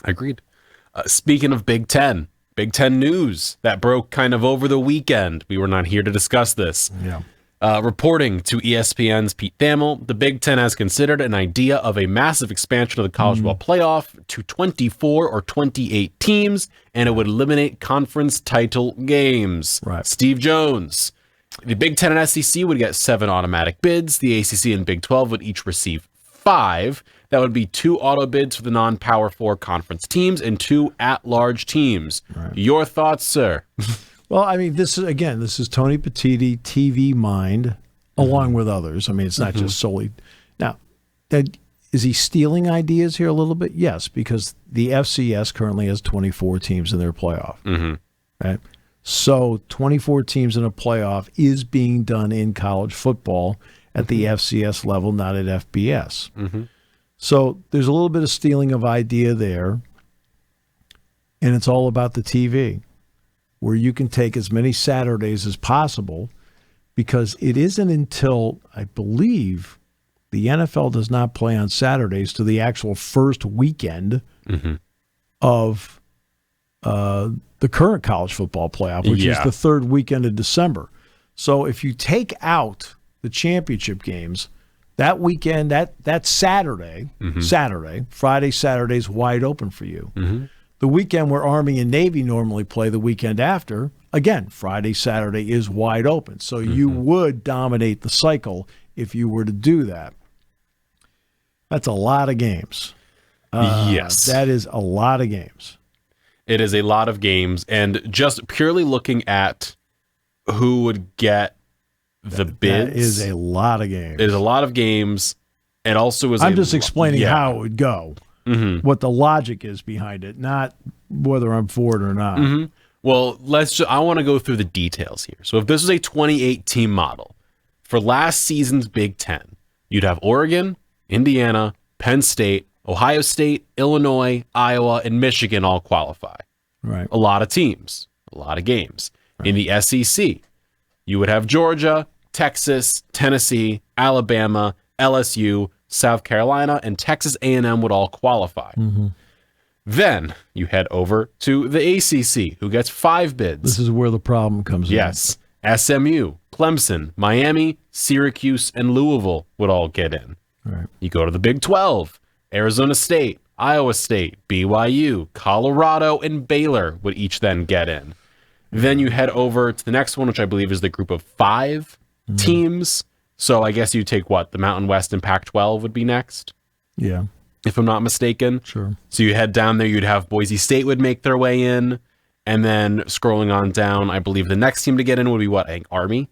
Agreed. Speaking of Big Ten news that broke kind of over the weekend. We were not here to discuss this. Yeah. Reporting to ESPN's Pete Thamel, the Big Ten has considered an idea of a massive expansion of the college football playoff to 24 or 28 teams, and it would eliminate conference title games. Right. Steve Jones. The Big Ten and SEC would get 7 automatic bids. The ACC and Big 12 would each receive 5. That would be 2 auto bids for the non-Power 4 conference teams and 2 at-large teams. Right. Your thoughts, sir? Well, I mean, this is Tony Petitti, TV mind, along with others. I mean, it's not just solely. Now, is he stealing ideas here a little bit? Yes, because the FCS currently has 24 teams in their playoff. Right? So 24 teams in a playoff is being done in college football at the FCS level, not at FBS. So there's a little bit of stealing of idea there, and it's all about the TV, where you can take as many Saturdays as possible, because it isn't until, I believe, the NFL does not play on Saturdays to the actual first weekend of the current college football playoff, which is the third weekend of December. So if you take out the championship games, that weekend, that Saturday, Friday, Saturday's wide open for you. The weekend where Army and Navy normally play the weekend after, again, Friday, Saturday is wide open. So you would dominate the cycle if you were to do that. That's a lot of games. Yes. That is a lot of games. It is a lot of games. And just purely looking at who would get the bids. That is a lot of games. It is a lot of games. It also is. I'm just explaining how it would go, what the logic is behind it, not whether I'm for it or not. Well, I want to go through the details here. So if this was a 28-team model for last season's Big Ten, you'd have Oregon, Indiana, Penn State, Ohio State, Illinois, Iowa, and Michigan all qualify. Right. A lot of teams, a lot of games. Right. In the SEC, you would have Georgia, Texas, Tennessee, Alabama, LSU, South Carolina, and Texas A&M would all qualify. Then you head over to the ACC, who gets 5 bids. This is where the problem comes in. Yes. SMU, Clemson, Miami, Syracuse, and Louisville would all get in. Right. You go to the Big 12, Arizona State, Iowa State, BYU, Colorado, and Baylor would each then get in. Then you head over to the next one, which I believe is the group of 5 teams. So I guess you take what? The Mountain West and Pac-12 would be next? Yeah. If I'm not mistaken. Sure. So you head down there, you'd have Boise State would make their way in. And then scrolling on down, I believe the next team to get in would be what? I think Army?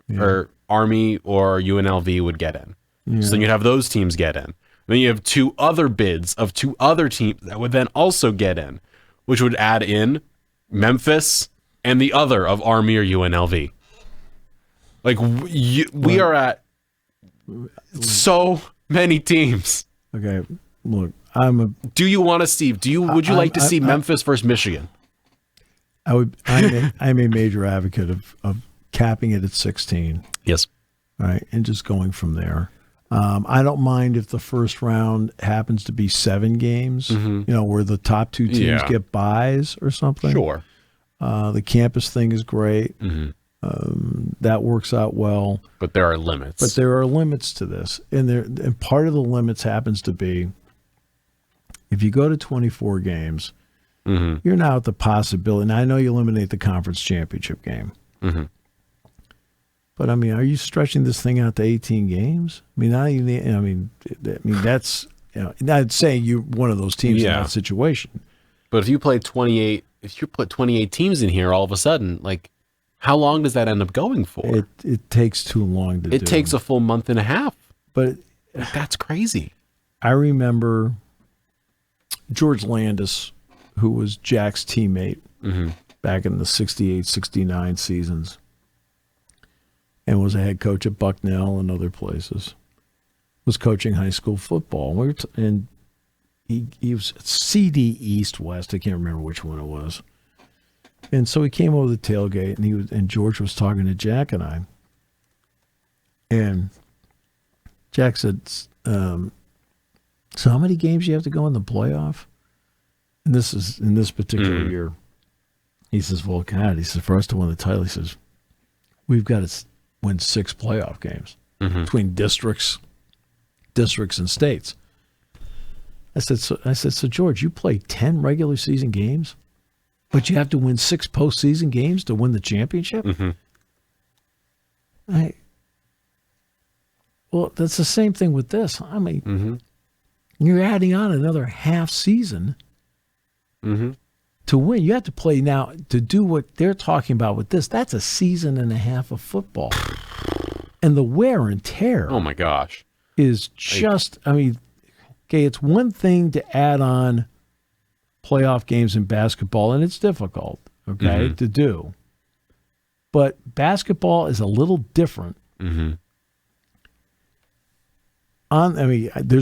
Yeah. Or Army or UNLV would get in. Yeah. So then you'd have those teams get in. Then you have 2 other bids of 2 other teams that would then also get in, which would add in Memphis and the other of Army or UNLV. Like, we are at so many teams. Okay, look, Do you want to see? Would you like to see Memphis versus Michigan? I'm a major advocate of capping it at 16. Yes. Right, and just going from there. I don't mind if the first round happens to be 7 games. Where the top 2 teams get buys or something. Sure. The campus thing is great. That works out well. But there are limits. But there are limits to this. And part of the limits happens to be if you go to 24 games, you're now at the possibility. And I know you eliminate the conference championship game. But, I mean, are you stretching this thing out to 18 games? I mean, that's, not saying you're one of those teams in that situation. But if you put 28 teams in here all of a sudden, like, how long does that end up going for? It takes too long to do. It takes a full month and a half. But that's crazy. I remember George Landis, who was Jack's teammate back in the 68, 69 seasons, and was a head coach at Bucknell and other places, was coaching high school football. And he was at CD East West. I can't remember which one it was. And so he came over the tailgate, and George was talking to Jack and I. And Jack said, so how many games do you have to go in the playoff? And this is in this particular year. He says, well, God, he says, for us to win the title, he says, we've got to win 6 playoff games between districts and states. I said, so George, you play 10 regular season games, but you have to win 6 postseason games to win the championship? Well, that's the same thing with this. I mean, you're adding on another half season to win. You have to play now to do what they're talking about with this. That's a season and a half of football. And the wear and tear. Oh, my gosh. Is just, I mean, okay, it's one thing to add on playoff games in basketball, and it's difficult, okay, to do. But basketball is a little different. There's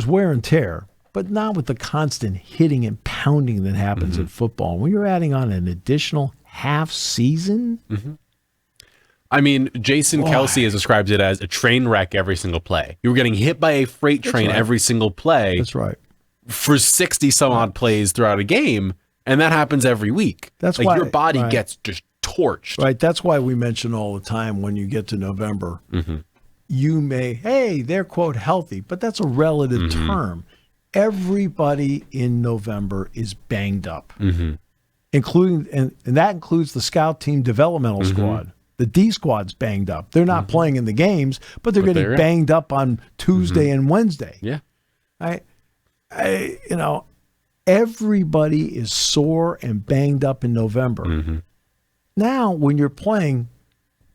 wear and tear, but not with the constant hitting and pounding that happens in football. When you're adding on an additional half season. I mean, Jason Kelsey has described it as a train wreck every single play. You were getting hit by a freight train every single play. That's right. For 60 some odd plays throughout a game, and that happens every week. That's like why your body gets just torched. Right. That's why we mention all the time when you get to November, you may, hey, they're quote healthy, but that's a relative term. Everybody in November is banged up, including and that includes the scout team developmental squad. The D squad's banged up. They're not playing in the games, but they're getting banged up on Tuesday and Wednesday. Yeah. Everybody is sore and banged up in November. Now, when you're playing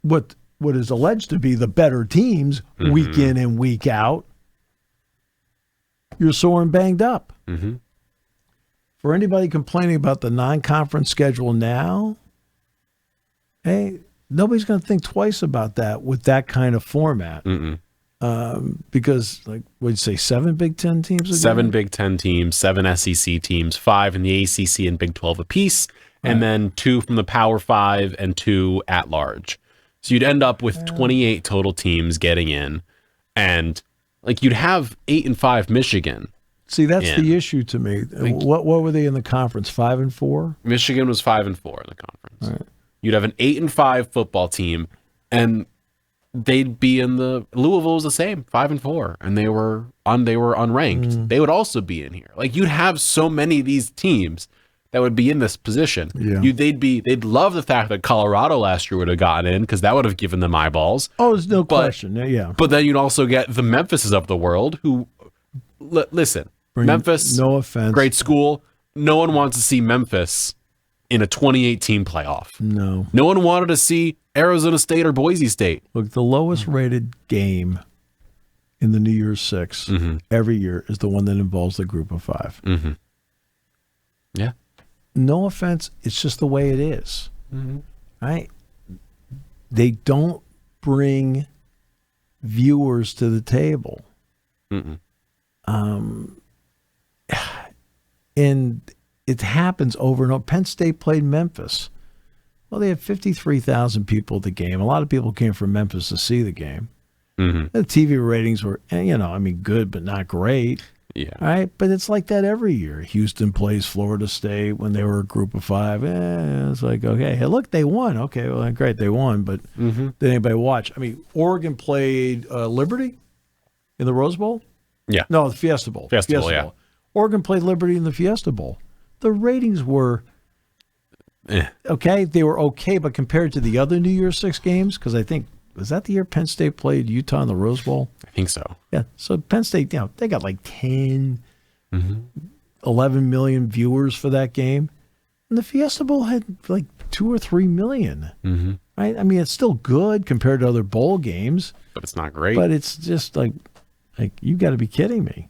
what is alleged to be the better teams week in and week out, you're sore and banged up. For anybody complaining about the non-conference schedule now, hey, nobody's going to think twice about that with that kind of format. Because, like, what did you say, 7 Big Ten teams again? 7 Big Ten teams, 7 SEC teams, 5 in the ACC and Big 12 apiece, and then 2 from the Power 5 and 2 at large. So you'd end up with 28 total teams getting in, and like you'd have 8 and 5 Michigan. See, that's the issue to me. What were they in the conference? 5 and 4? Michigan was 5 and 4 in the conference. Right. You'd have an 8 and 5 football team, and they'd be in the Louisville was the same, 5 and 4, and they were unranked. They would also be in here. Like you'd have so many of these teams that would be in this position. Yeah. They'd love the fact that Colorado last year would have gotten in because that would have given them eyeballs. Oh, there's no question. Yeah. But then you'd also get the Memphises of the world who, listen, Memphis, no offense, great school. No one wants to see Memphis in a 2018 playoff. No. No one wanted to see Arizona State or Boise State. Look, the lowest rated game in the New Year's Six every year is the one that involves the group of 5. Yeah. No offense, it's just the way it is. Right? They don't bring viewers to the table. And it happens over and over. Penn State played Memphis. Well, they had 53,000 people at the game. A lot of people came from Memphis to see the game. The TV ratings were, good, but not great. Yeah. All right. But it's like that every year. Houston plays Florida State when they were a group of 5. It's like, okay, hey, look, they won. Okay, well, great, they won. But did anybody watch? I mean, Oregon played Liberty in the Rose Bowl? Yeah. No, the Fiesta Bowl. Fiesta Bowl, yeah. Oregon played Liberty in the Fiesta Bowl. The ratings were okay. They were okay, but compared to the other New Year's Six games, because I think, was that the year Penn State played Utah in the Rose Bowl? I think so. Yeah. So Penn State, they got like 10, 11 million viewers for that game. And the Fiesta Bowl had like 2 or 3 million. Right? I mean, it's still good compared to other bowl games. But it's not great. But it's just like you got to be kidding me.